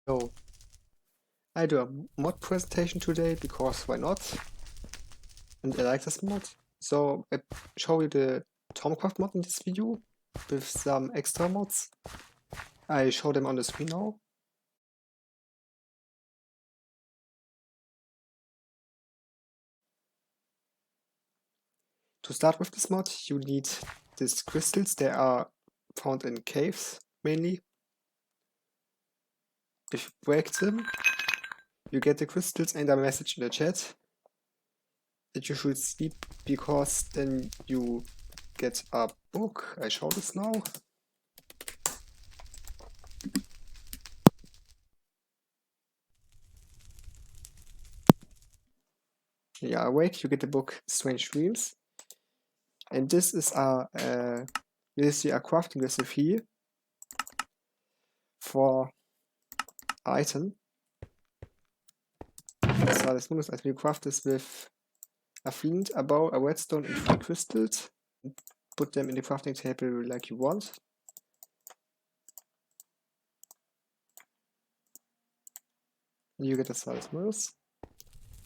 So, I do a mod presentation today because why not? And I like this mod. So, I show you the Thaumcraft mod in this video with some extra mods. I show them on the screen now. To start with this mod, you need these crystals. They are found in caves mainly. If you break them, you get the crystals and a message in the chat that you should sleep because then you get a book. I show this now. You are awake, you get the book Strange Dreams. And this is a crafting recipe for item. So this one is you craft this with a flint, a bow, a redstone, and 3 crystals. Put them in the crafting table like you want. And you get a solid smooth.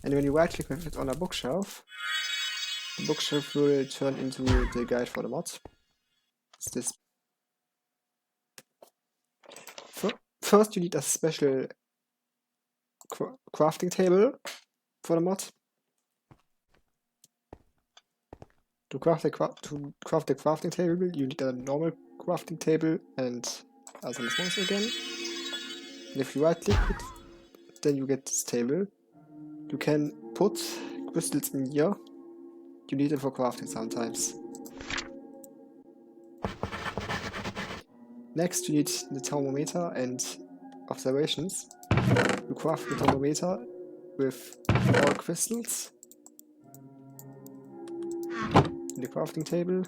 And when you right click with it on a bookshelf, the bookshelf will turn into the guide for the mod. It's this. First you need a special crafting table for the mod. To craft the crafting table, you need a normal crafting table and as once again. And if you right click it, then you get this table. You can put crystals in here. You need it for crafting sometimes. Next, you need the thermometer and observations. You craft the thermometer with all crystals in the crafting table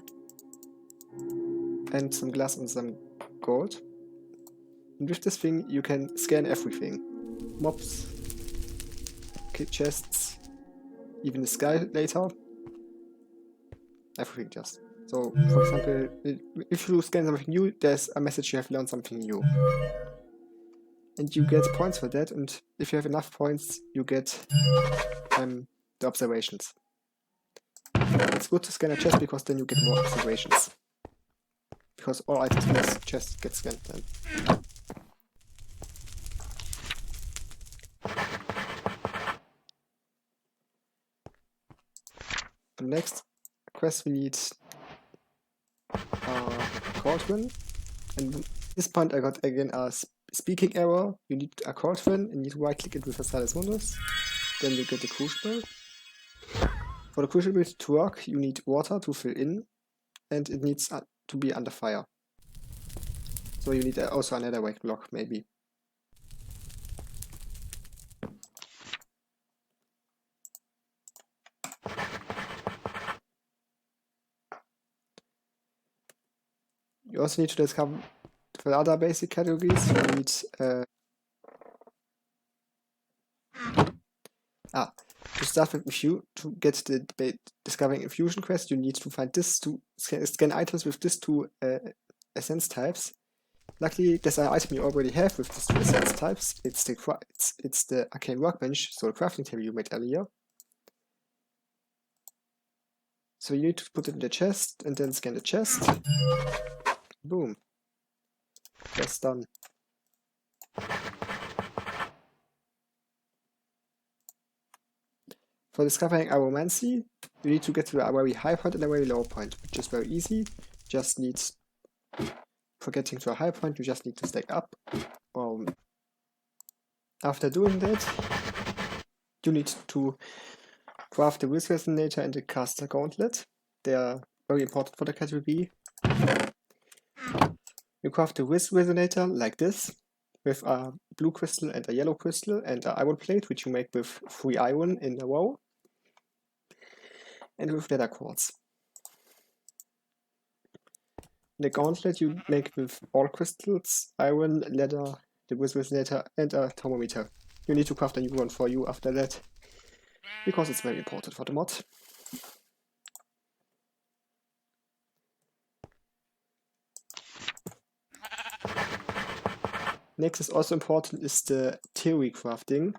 and some glass and some gold. And with this thing, you can scan everything. Mobs, chests, even the sky later. Everything just. So, for example, if you scan something new, there's a message you have learned something new. And you get points for that, and if you have enough points, you get the observations. It's good to scan a chest because then you get more observations. Because all items in this chest get scanned then. The next quest we need a cauldron. And at this point I got again a speaking error. You need a cauldron and you need to right click it with a stylus Windows. Then you get the crucible. For the crucible to work, you need water to fill in, and it needs to be under fire. So you need also another wake block, maybe. You also need to discover the other basic categories. You need to start with to get the discovering infusion quest. You need to find this to scan items with these 2 essence types. Luckily, there's an item you already have with these 2 essence types. It's the arcane workbench, so the crafting table you made earlier. So you need to put it in the chest and then scan the chest. Boom. Quest done. For discovering aromancy, you need to get to a very high point and a very low point, which is very easy. Just needs, for getting to a high point, you just need to stack up. After doing that, you need to craft the Wiz Resonator and the Caster Gauntlet. They are very important for the category. You craft the Wiz Resonator like this, with a blue crystal and a yellow crystal and an iron plate, which you make with 3 iron in a row, and with leather quartz. The gauntlet you make with all crystals, iron, leather, the Wiz Resonator, and a thermometer. You need to craft a new one for you after that, because it's very important for the mod. Next is also important is the theory crafting.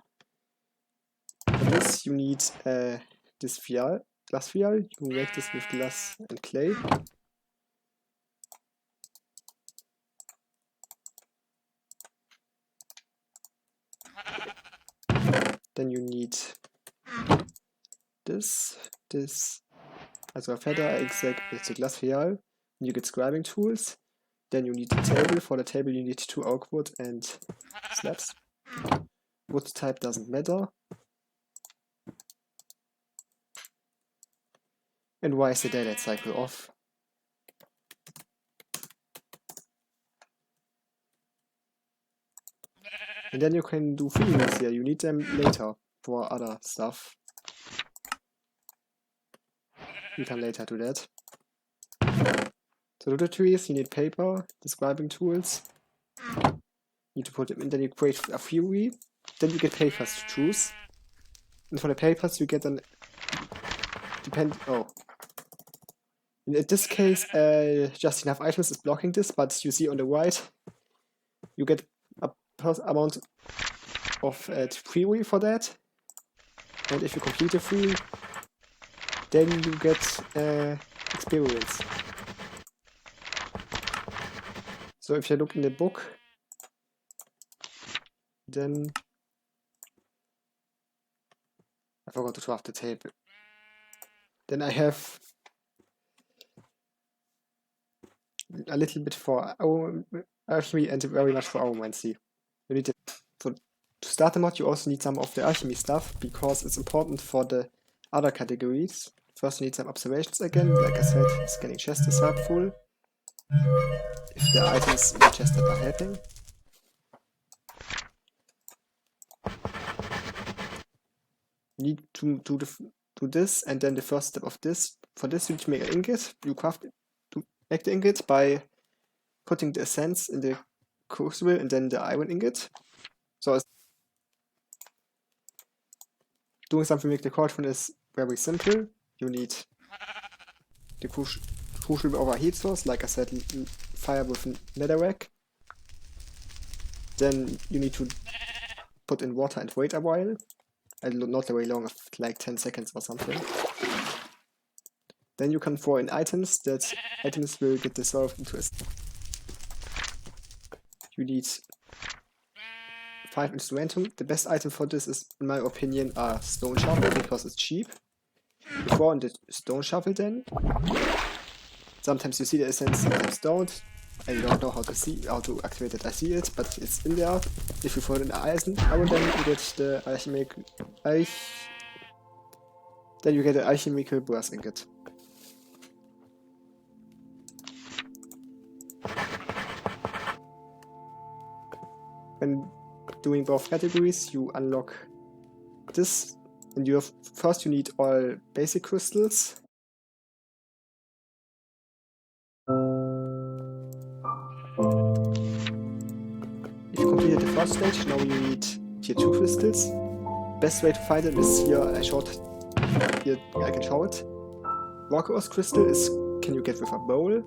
For this you need this vial, glass vial. You make this with glass and clay. Then you need this, also a feather exact with the glass vial. You get scribing tools. Then you need a table. For the table you need 2 oak wood and slabs. Wood type doesn't matter. And why is the daylight cycle off? And then you can do feelings here. You need them later for other stuff. You can later do that. To do the trees, you need paper, describing tools. You need to put them in, then you create a theory. Then you get papers to choose. And for the papers, you get an in this case, just enough items is blocking this, but you see on the right, you get a amount of theory for that. And if you complete the theory, then you get experience. So if you look in the book, then I forgot to draft the table. Then I have a little bit for alchemy and very much for aromancy. You need to start the mod. You also need some of the alchemy stuff because it's important for the other categories. First, you need some observations again. Like I said, scanning chests is helpful if the items in the chest are helping. You need to do this, and then the first step of this. For this, you need to make an ingot. You craft it to make the ingot by putting the essence in the crucible and then the iron ingot. So doing something with the cauldron is very simple. You need the crucible over a heat source, like I said, fire with netherrack. Then you need to put in water and wait a while. Not very long, like 10 seconds or something. Then you can throw in items. That items will get dissolved into a... You need 5 instrumentum. The best item for this is, in my opinion, a stone shovel because it's cheap. You throw in the stone shovel then. Sometimes you see the essence, sometimes don't. I don't know how to activate it. I see it, but it's in there. If you throw in iron, then you get the alchemical brass ingot. When doing both categories, you unlock this, and first you need all basic crystals. If you completed the first stage, now you need tier 2 crystals. Best way to find them is here. I can show it. Rockos crystal can you get with a bowl.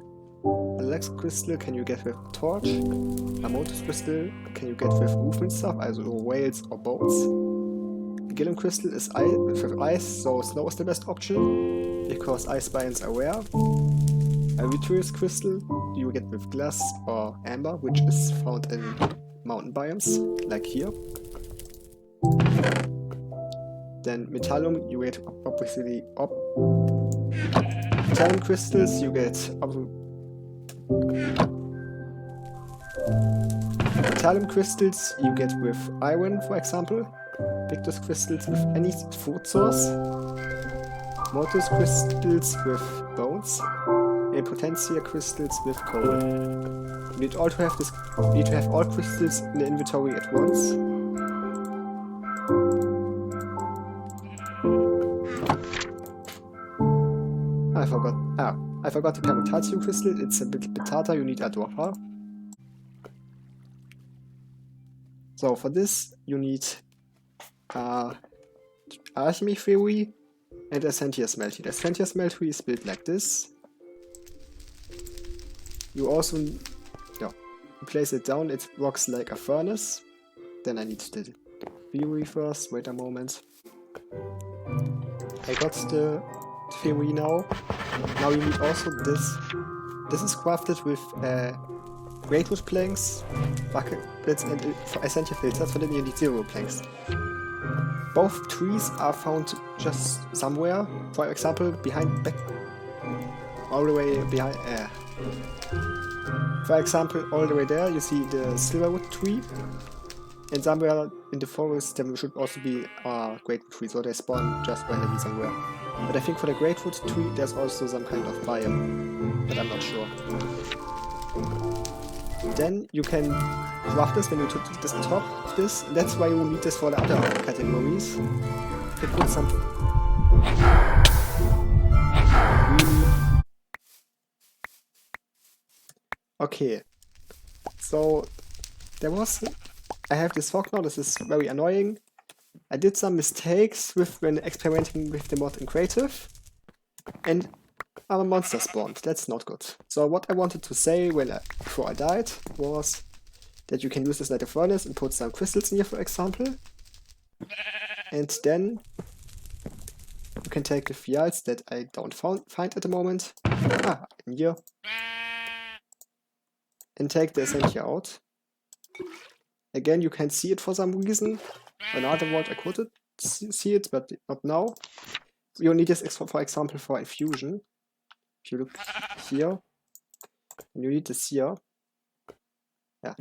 Alex crystal can you get with a torch. Amotus crystal can you get with movement stuff, also whales or boats. Gillum crystal is with ice, so snow is the best option because ice biomes are rare. Vitreous crystal you get with glass or amber, which is found in mountain biomes, like here. Then metallum you get obviously metallum crystals you get metallum crystals you get with iron, for example. Victus crystals with any food source. Mortis crystals with bones. And Potentia crystals with coal. You need to have all crystals in the inventory at once. I forgot the permutatio crystal. It's a bit harder. You need a dropper. So for this you need alchemy theory and a Sentia smeltery. The Sentia smeltery is built like this. You also place it down, it works like a furnace. Then I need the theory first. Wait a moment. I got the theory now. Now you need also this. This is crafted with greatwood planks, buckets, and essential filters. For them you need 0 planks. Both trees are found just somewhere. For example, all the way behind. For example, all the way there you see the silverwood tree. And somewhere in the forest there should also be a greatwood tree, so they spawn just randomly somewhere. But I think for the greatwood tree there's also some kind of biome, but I'm not sure. Then you can craft this when you took this top of this. That's why you need this for the other categories. You can put some. Okay. So I have this fog now. This is very annoying. I did some mistakes when experimenting with the mod in creative, and a monster spawned. That's not good. So what I wanted to say before I died was that you can use this like a furnace and put some crystals in here, for example. And then you can take the fields that I don't find at the moment. In here. And take the essential out. Again, you can't see it for some reason. Another world I could see it, but not now. You need this for example for infusion. If you look here, you need this here. Yeah.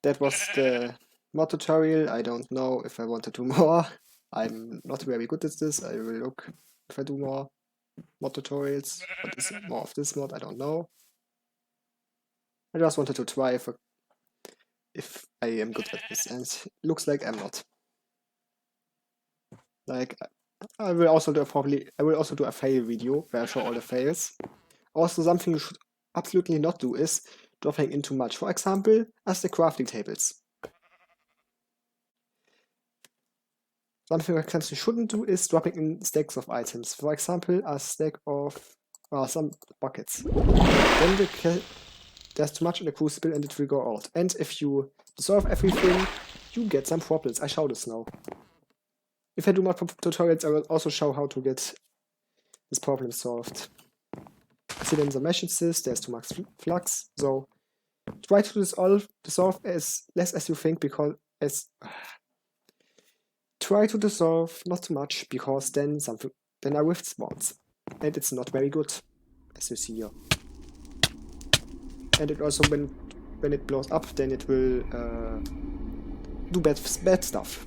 That was the mod tutorial. I don't know if I want to do more. I'm not very good at this. I will look if I do more mod tutorials. What is more of this mod? I don't know. I just wanted to try if I am good at this, and it looks like I'm not. Like, I will also do a fail video where I show all the fails. Also, something you should absolutely not do is dropping in too much. For example, as the crafting tables. Something you shouldn't do is dropping in stacks of items. For example, a stack of some buckets. Then there's too much in the crucible and it will go out. And if you dissolve everything, you get some problems. I show this now. If I do more tutorials, I will also show how to get this problem solved. See in the messages, there's too much flux, so try to dissolve as less as you think, try to dissolve not too much, because then a rift spawns, and it's not very good, as you see here. And it also when it blows up, then it will do bad stuff.